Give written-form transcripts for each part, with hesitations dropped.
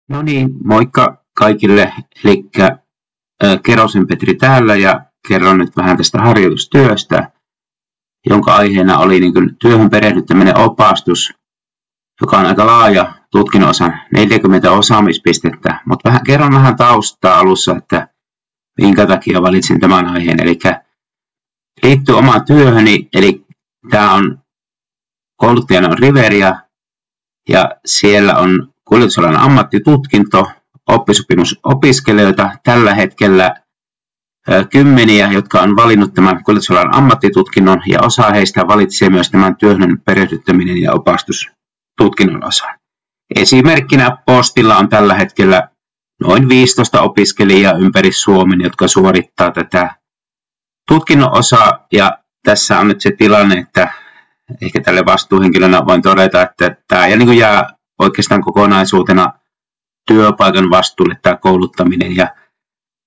No niin, moikka kaikille. Eli Kerosen Petri täällä ja kerron nyt vähän tästä harjoitustyöstä, jonka aiheena oli työhön perehdyttäminen opastus, joka on aika laaja tutkinnon osa, 40 osaamispistettä, mutta kerron vähän taustaa alussa, että minkä takia valitsin tämän aiheen. Eli liittyy omaan työhöni, eli tämä on kouluttajana on Riveria ja siellä on kuljetusalan ammattitutkinto, oppisopimusopiskelijoita tällä hetkellä kymmeniä, jotka on valinnut tämän kuljetusalan ammattitutkinnon ja osa heistä valitsee myös tämän työhön perehdyttäminen ja opastustutkinnon osan. Esimerkkinä postilla on tällä hetkellä noin 15 opiskelijaa ympäri Suomen, jotka suorittaa tätä tutkinnon osaa ja tässä on nyt se tilanne, että ehkä tälle vastuuhenkilönä voin todeta, että tämä jää oikeastaan kokonaisuutena työpaikan vastuulle tämä kouluttaminen. Ja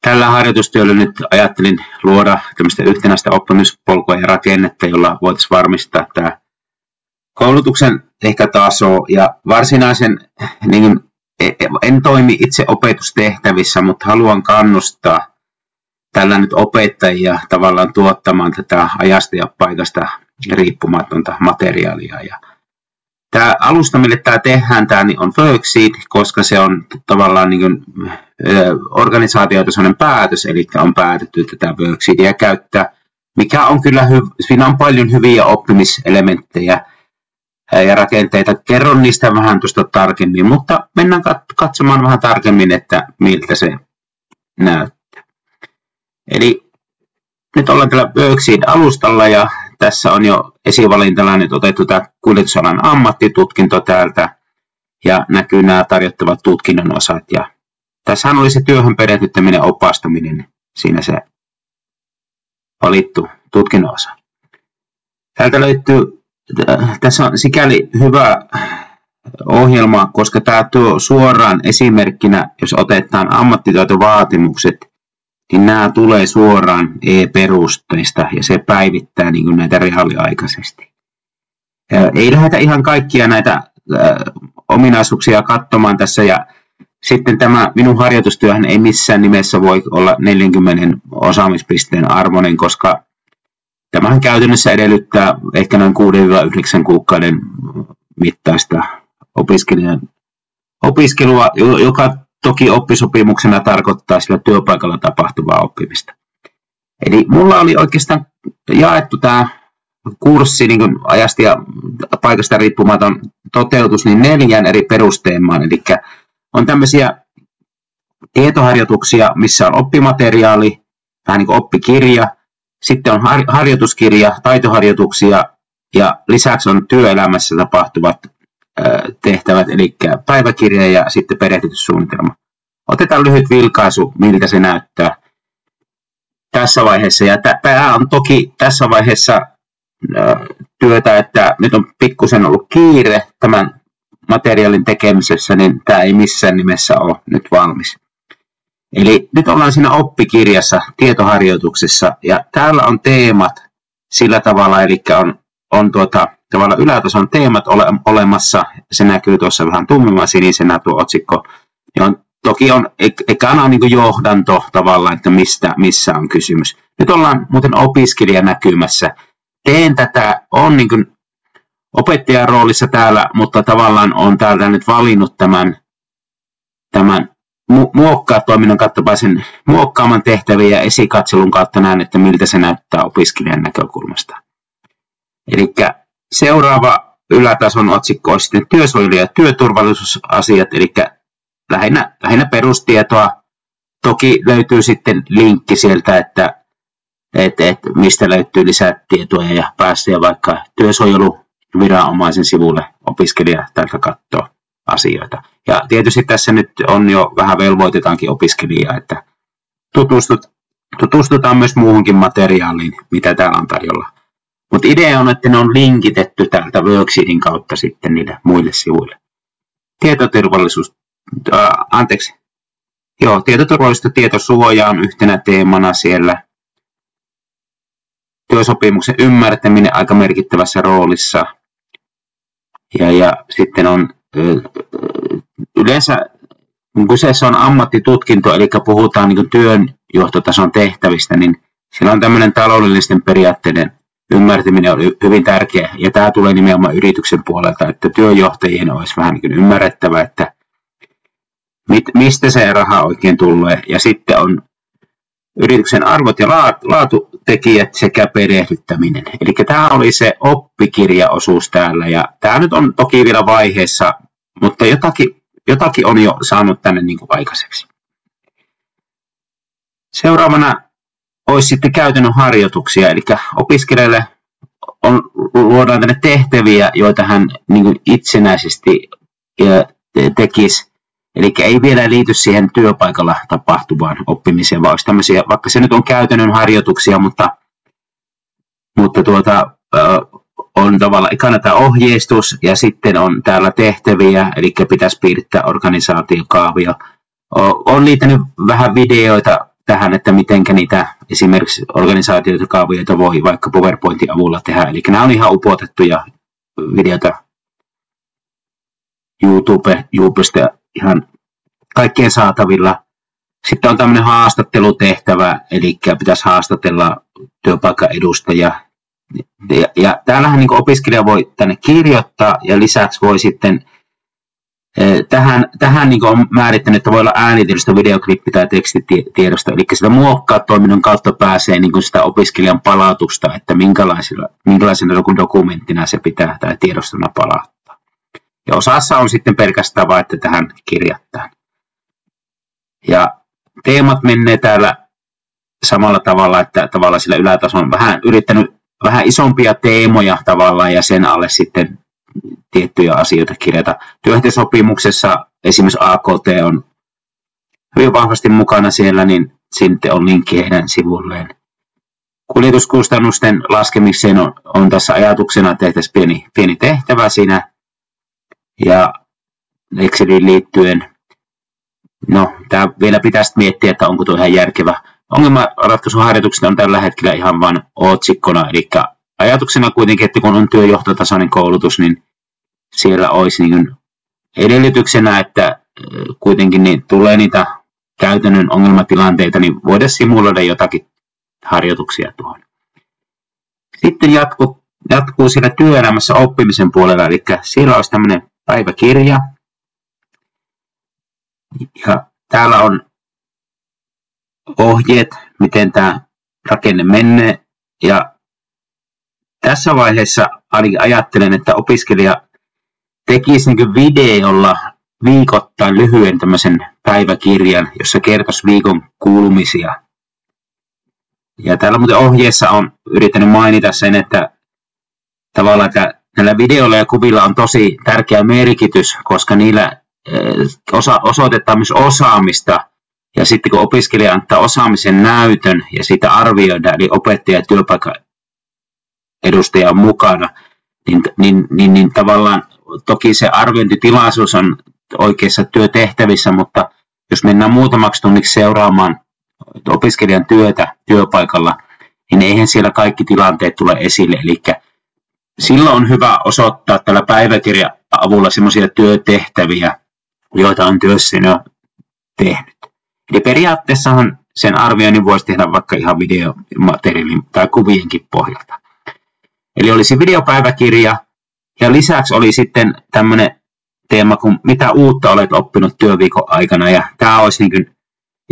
tällä harjoitustyöllä nyt ajattelin luoda tämmöistä yhtenäistä oppimispolkua ja rakennetta, jolla voitaisiin varmistaa tämä koulutuksen ehkä taso. Ja varsinaisen, en toimi itse opetustehtävissä, mutta haluan kannustaa tällä nyt opettajia tavallaan tuottamaan tätä ajasta ja paikasta riippumatonta materiaalia. Ja tämä alusta, mille tämä tehdään, on Worksheet, koska se on tavallaan organisaatioitasoinen päätös, eli on päätetty tätä Worksheetia käyttää, mikä on kyllä siinä on paljon hyviä oppimiselementtejä ja rakenteita. Kerron niistä vähän tuosta tarkemmin, mutta mennään katsomaan vähän tarkemmin, että miltä se näyttää. Eli nyt ollaan tällä Worksheet-alustalla ja tässä on jo esivalintana nyt otettu tämä kuljetusalan ammattitutkinto täältä ja näkyy nämä tarjottavat tutkinnon osat. Ja tässähän oli se työhön perehdyttäminen opastaminen, siinä se valittu tutkinnon osa. Täältä löytyy, tässä on sikäli hyvä ohjelma, koska tämä tuo suoraan esimerkkinä, jos otetaan ammattitaitovaatimukset, niin nämä tulee suoraan e-perusteista ja se päivittää näitä reaaliaikaisesti. Ei lähdetä ihan kaikkia näitä ominaisuuksia katsomaan tässä ja sitten tämä minun harjoitustyöhän ei missään nimessä voi olla 40 osaamispisteen arvoinen, koska tämähän käytännössä edellyttää ehkä noin 6-9 kuukauden mittaista opiskelua, joka toki oppisopimuksena tarkoittaa sillä työpaikalla tapahtuvaa oppimista. Eli mulla oli oikeastaan jaettu tämä kurssi ajasta ja paikasta riippumaton toteutus 4 eri perusteemaan. Eli on tämmöisiä tietoharjoituksia, missä on oppimateriaali, vähän niin kuin oppikirja, sitten on harjoituskirja, taitoharjoituksia ja lisäksi on työelämässä tapahtuvat tehtävät, eli päiväkirja ja sitten perehdytyssuunnitelma. Otetaan lyhyt vilkaisu, miltä se näyttää tässä vaiheessa. Ja tämä on toki tässä vaiheessa työtä, että nyt on pikkusen ollut kiire tämän materiaalin tekemisessä, niin tämä ei missään nimessä ole nyt valmis. Eli nyt ollaan siinä oppikirjassa, tietoharjoituksessa, ja täällä on teemat sillä tavalla, eli on tavallaan ylätason teemat olemassa, se näkyy tuossa vähän tummemman sinisenä tuo otsikko, toki on ekana johdanto tavallaan, että missä on kysymys. Nyt ollaan muuten opiskelija näkymässä. Teen tätä, on opettajan roolissa täällä, mutta tavallaan on täältä nyt valinnut tämän toiminnan kattopaisen muokkaaman tehtäviä ja esikatselun kautta näen, että miltä se näyttää opiskelijan näkökulmasta. Eli seuraava ylätason otsikko on sitten työsuojelu- ja työturvallisuusasiat, eli lähinnä perustietoa. Toki löytyy sitten linkki sieltä, että mistä löytyy lisätietoja ja pääsee vaikka työsuojeluviranomaisen sivulle opiskelija täältä katsoo asioita. Ja tietysti tässä nyt on jo vähän velvoitetaankin opiskelijaa, että tutustutaan myös muuhunkin materiaaliin, mitä täällä on tarjolla. Mutta idea on, että ne on linkitetty täältä Worksheetin kautta sitten niille muille sivuille. Tietoturvallisuus, tietoturvallisuus ja tietosuoja on yhtenä teemana siellä. Työsopimuksen ymmärtäminen aika merkittävässä roolissa. Ja sitten on yleensä kun kyseessä on ammattitutkinto, eli puhutaan niin työnjohtotason tehtävistä, niin siinä on tämmöinen taloudellisten periaatteiden ymmärtäminen on hyvin tärkeä. Ja tämä tulee nimenomaan yrityksen puolelta, että työjohtajien olisi vähän niin ymmärrettävä, että mistä se raha oikein tulee. Ja sitten on yrityksen arvot ja laatutekijät sekä perehdyttäminen. Eli tämä oli se oppikirjaosuus täällä. Ja tämä nyt on toki vielä vaiheessa, mutta jotakin on jo saanut tänne niin kuin aikaiseksi. Seuraavana olisi sitten käytännön harjoituksia, eli opiskelijalle luodaan tänne tehtäviä, joita hän niin kuin itsenäisesti tekisi. Eli ei vielä liity siihen työpaikalla tapahtuvaan oppimiseen, vaan olisi tämmöisiä, vaikka se nyt on käytännön harjoituksia, mutta on tavallaan ekana tämä ohjeistus ja sitten on täällä tehtäviä, eli pitäisi piirtää organisaatiokaavio. On liittänyt vähän videoita tähän, että miten niitä esimerkiksi organisaatiokaavioita voi vaikka PowerPointin avulla tehdä. Eli nämä on ihan upotettuja videoita YouTubesta ihan kaikkien saatavilla. Sitten on tämmöinen haastattelutehtävä, eli pitäisi haastatella työpaikan edustajia. Ja täällähän niin opiskelija voi tänne kirjoittaa ja lisäksi voi sitten tähän niin on määrittänyt, että voi olla äänitellystä videoklippi tai tekstitiedosta, eli sitä muokkaa toiminnon kautta pääsee niin sitä opiskelijan palautusta, että minkälaisena dokumenttina se pitää tai tiedostona palauttaa. Ja osassa on sitten pelkästään vain, että tähän kirjataan. Ja teemat menee täällä samalla tavalla, että tavallaan sillä ylätasolla on yrittänyt vähän isompia teemoja tavallaan ja sen alle sitten tiettyjä asioita kirjata. Työehtosopimuksessa esimerkiksi AKT on hyvin vahvasti mukana siellä, niin sitten on linkki heidän sivulleen. Kuljetuskustannusten laskemiseen on tässä ajatuksena, että tehtäisiin pieni tehtävä siinä. Ja Exceliin liittyen, no tämä vielä pitäisi miettiä, että onko tuo ihan järkevä. Ongelmanratkaisuharjoitukset on tällä hetkellä ihan vain otsikkona, eli ajatuksena kuitenkin, että kun on työjohtotasoinen koulutus, niin siellä olisi niin edellytyksenä, että kuitenkin niin tulee niitä käytännön ongelmatilanteita, niin voidaan simuloida jotakin harjoituksia tuohon. Sitten jatkuu siellä työelämässä oppimisen puolella, eli siellä olisi tämmöinen päiväkirja. Ja täällä on ohjeet, miten tämä rakenne menee. Ja tässä vaiheessa ainakin ajattelen, että opiskelija tekisi niin videolla viikoittain lyhyen tämmöisen päiväkirjan, jossa kertoisi viikon kuulumisia. Ja täällä muuten ohjeessa on yrittänyt mainita sen, että tavallaan että näillä videoilla ja kuvilla on tosi tärkeä merkitys, koska niillä osoitetaan myös osaamista. Ja sitten kun opiskelija antaa osaamisen näytön ja sitä arvioidaan, eli opettaja ja työpaikan edustaja on mukana, niin tavallaan toki se arviointitilaisuus on oikeassa työtehtävissä, mutta jos mennään muutamaksi tunniksi seuraamaan opiskelijan työtä työpaikalla, niin eihän siellä kaikki tilanteet tule esille. Eli silloin on hyvä osoittaa tällä päiväkirjan avulla sellaisia työtehtäviä, joita on työssä jo tehnyt. Eli periaatteessahan sen arvioinnin voisi tehdä vaikka ihan videomateriaalin tai kuvienkin pohjalta. Eli olisi videopäiväkirja ja lisäksi oli sitten tämmöinen teema kuin mitä uutta olet oppinut työviikon aikana. Ja tämä olisi niin kuin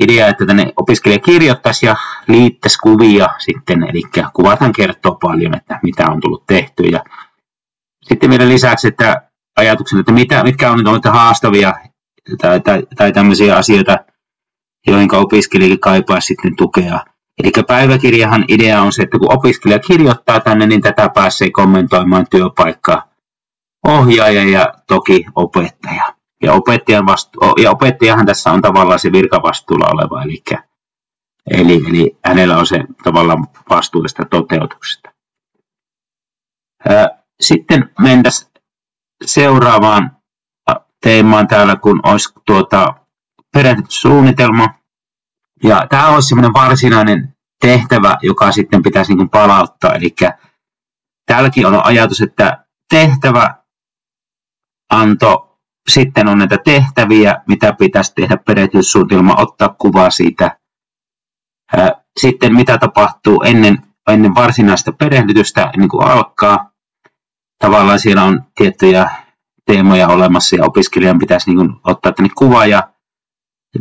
idea, että tänne opiskelija kirjoittaisi ja liittäisi kuvia sitten. Eli kuvathan kertoo paljon, että mitä on tullut tehty. Ja sitten vielä lisäksi, että ajatuksena, että mitkä on niitä haastavia tai tämmöisiä asioita, joihin opiskelijakin kaipaa sitten tukea. Eli päiväkirjahan idea on se, että kun opiskelija kirjoittaa tänne, niin tätä pääsee kommentoimaan työpaikkaa ohjaaja ja toki opettaja. Ja opettajahan tässä on tavallaan se virkavastuulla oleva, eli hänellä on se tavallaan vastuu tästä toteutuksesta. Sitten mentäisiin seuraavaan teemaan täällä, kun olisi perehdytyssuunnitelma. Ja tämä olisi semmoinen varsinainen tehtävä, joka sitten pitäisi niin kuin palauttaa. Eli täälläkin on ajatus, että tehtävä anto sitten on näitä tehtäviä, mitä pitäisi tehdä perehdytyssuunnitelma, ottaa kuvaa siitä. Sitten mitä tapahtuu ennen varsinaista perehdytystä, ennen kuin alkaa. Tavallaan siellä on tiettyjä teemoja olemassa ja opiskelijan pitäisi niin kuin ottaa tänne kuva ja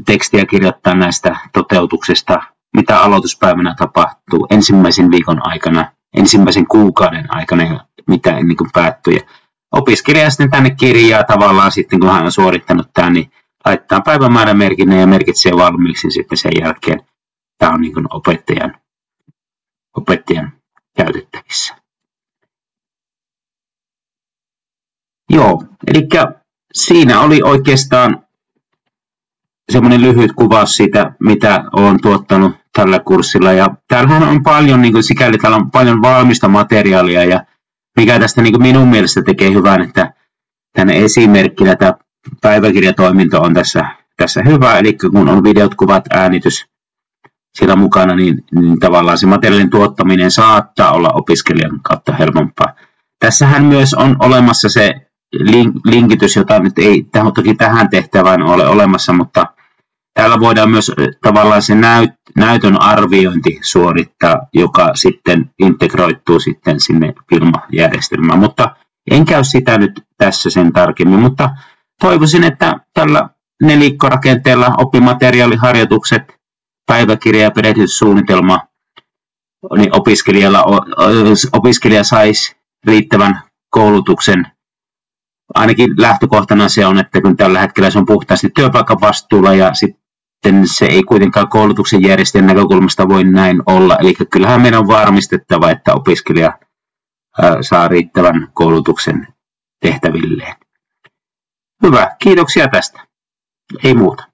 tekstiä kirjoittaa näistä toteutuksesta, mitä aloituspäivänä tapahtuu ensimmäisen viikon aikana, ensimmäisen kuukauden aikana ja mitä ennen kuin päättyy. Ja opiskelija sitten tänne kirjaa tavallaan sitten, kun hän on suorittanut tämän, niin laittaa päivämäärän merkinnän ja merkitsee valmiiksi, niin sitten sen jälkeen tämä on niin kuin opettajan käytettävissä. Joo, eli siinä oli oikeastaan semmoinen lyhyt kuvaus siitä, mitä olen tuottanut tällä kurssilla. Ja täällähän on paljon, niin kuin sikäli täällä on paljon valmista materiaalia, ja mikä tästä niin kuin minun mielestä tekee hyvän, että tänne esimerkkinä tämä päiväkirjatoiminto on tässä hyvä, eli kun on videot, kuvat, äänitys siellä mukana, niin tavallaan se materiaalin tuottaminen saattaa olla opiskelijan kautta helpompaa. Tässähän myös on olemassa se linkitys, jota nyt ei toki tähän tehtävään ole olemassa, mutta täällä voidaan myös tavallaan se näytön arviointi suorittaa, joka sitten integroituu sitten sinne Wilma-järjestelmään, mutta en käy sitä nyt tässä sen tarkemmin, mutta toivoisin, että tällä nelikkorakenteella oppimateriaaliharjoitukset, päiväkirja ja perehdytyssuunnitelma, niin opiskelija saisi riittävän koulutuksen. Ainakin lähtökohtana se on, että kun tällä hetkellä se on puhtaasti työpaikan vastuulla ja sitten se ei kuitenkaan koulutuksen järjestäjän näkökulmasta voi näin olla. Eli kyllähän meidän on varmistettava, että opiskelija saa riittävän koulutuksen tehtävilleen. Hyvä, kiitoksia tästä. Ei muuta.